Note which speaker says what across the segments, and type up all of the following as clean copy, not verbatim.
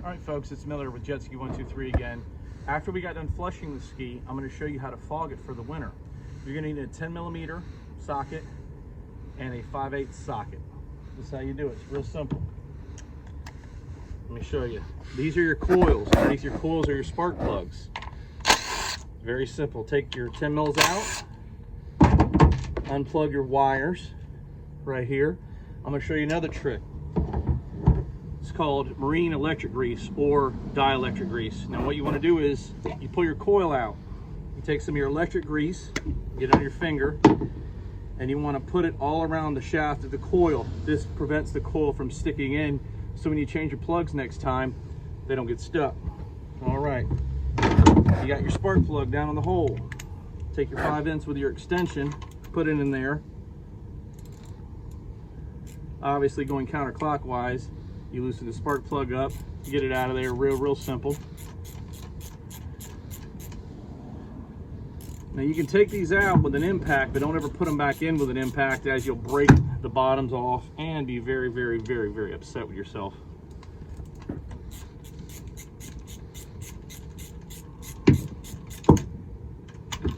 Speaker 1: All right, folks, it's Miller with jetski123 again. After we got done flushing the ski, I'm going to show you how to fog it for the winter. You're going to need a 10mm socket and a 5/8 socket. This is how you do it. It's real simple. Let me show you. These are your coils. Underneath your coils are your spark plugs. Very simple. Take your 10 mils out, unplug your wires right here. I'm going to show you another trick. It's called marine electric grease or dielectric grease. Now what you want to do is you pull your coil out. You take some of your electric grease, get it on your finger, and you want to put it all around the shaft of the coil. This prevents the coil from sticking in, so when you change your plugs next time, they don't get stuck. All right, you got your spark plug down in the hole. Take your 5/8 with your extension, put it in there. Obviously going counterclockwise. You loosen the spark plug up, get it out of there, real simple. Now you can take these out with an impact, but don't ever put them back in with an impact, as you'll break the bottoms off and be very upset with yourself.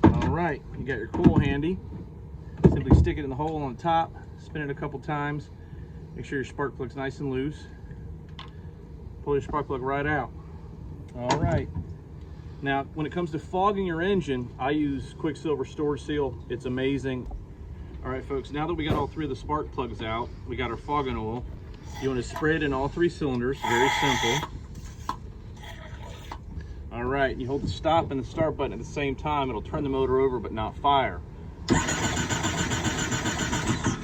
Speaker 1: All right, you got your coil handy. Simply stick it in the hole on the top, spin it a couple times, make sure your spark plug's nice and loose. Pull your spark plug right out. All right. Now, when it comes to fogging your engine, I use Quicksilver Storage Seal. It's amazing. All right, folks, now that we got all three of the spark plugs out, we got our fogging oil. You want to spray it in all three cylinders, very simple. All right, you hold the stop and the start button at the same time. It'll turn the motor over but not fire.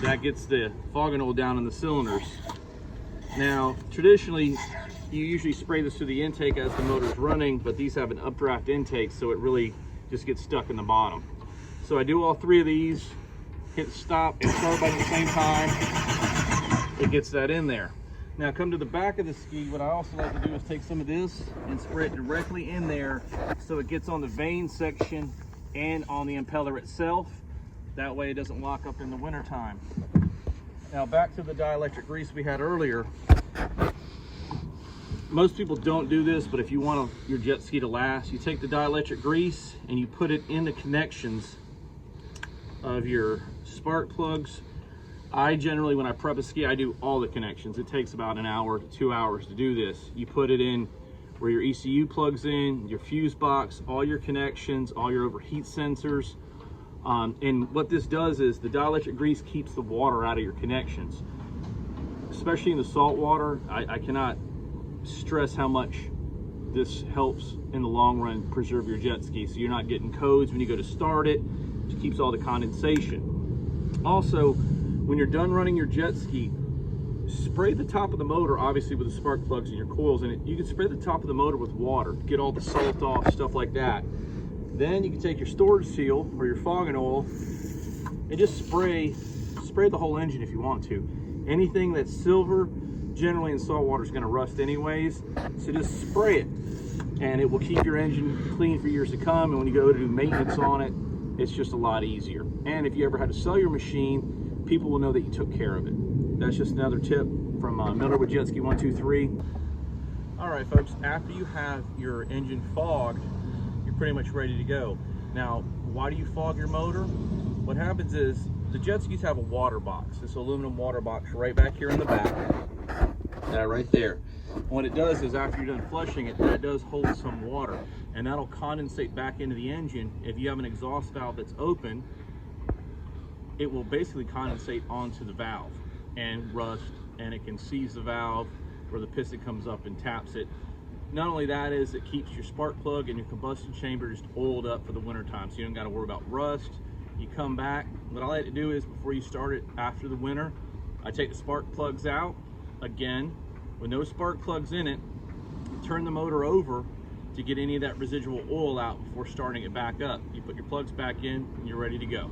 Speaker 1: That gets the fogging oil down in the cylinders. Now, traditionally, you usually spray this through the intake as the motor's running, but these have an updraft intake, so it really just gets stuck in the bottom. So I do all three of these, hit the stop and start button at the same time. It gets that in there. Now come to the back of the ski. What I also like to do is take some of this and spray it directly in there so it gets on the vane section and on the impeller itself. That way it doesn't lock up in the winter time. Now back to the dielectric grease we had earlier. Most people don't do this, but if you want your jet ski to last, you take the dielectric grease and you put it in the connections of your spark plugs. I generally, when I prep a ski, I do all the connections. It takes about an hour to 2 hours to do this. You put it in where your ECU plugs in, your fuse box, all your connections, all your overheat sensors. And what this does is the dielectric grease keeps the water out of your connections. Especially in the salt water, I cannot stress how much this helps in the long run preserve your jet ski, so you're not getting codes when you go to start it. It keeps all the condensation. Also, when you're done running your jet ski, spray the top of the motor, obviously with the spark plugs and your coils in it. You can spray the top of the motor with water, get all the salt off, stuff like that. Then you can take your storage seal or your fogging oil and just spray the whole engine if you want to. Anything that's silver, generally in salt water, is going to rust anyways, so just spray it and it will keep your engine clean for years to come. And when you go to do maintenance on it, it's just a lot easier. And if you ever had to sell your machine, people will know that you took care of it. That's just another tip from Miller with jetski123. All right, folks, after you have your engine fogged, you're pretty much ready to go. Now, why do you fog your motor? What happens is the jet skis have a water box, this aluminum water box right back here in the back. Right there. What it does is after you're done flushing it, that does hold some water, and that'll condensate back into the engine. If you have an exhaust valve that's open, it will basically condensate onto the valve and rust, and it can seize the valve where the piston comes up and taps it. Not only that, is it keeps your spark plug and your combustion chamber just oiled up for the winter time, so you don't got to worry about rust. You come back, what I like to do is before you start it after the winter, I take the spark plugs out again with no spark plugs in it, turn the motor over to get any of that residual oil out before starting it back up. You put your plugs back in and you're ready to go.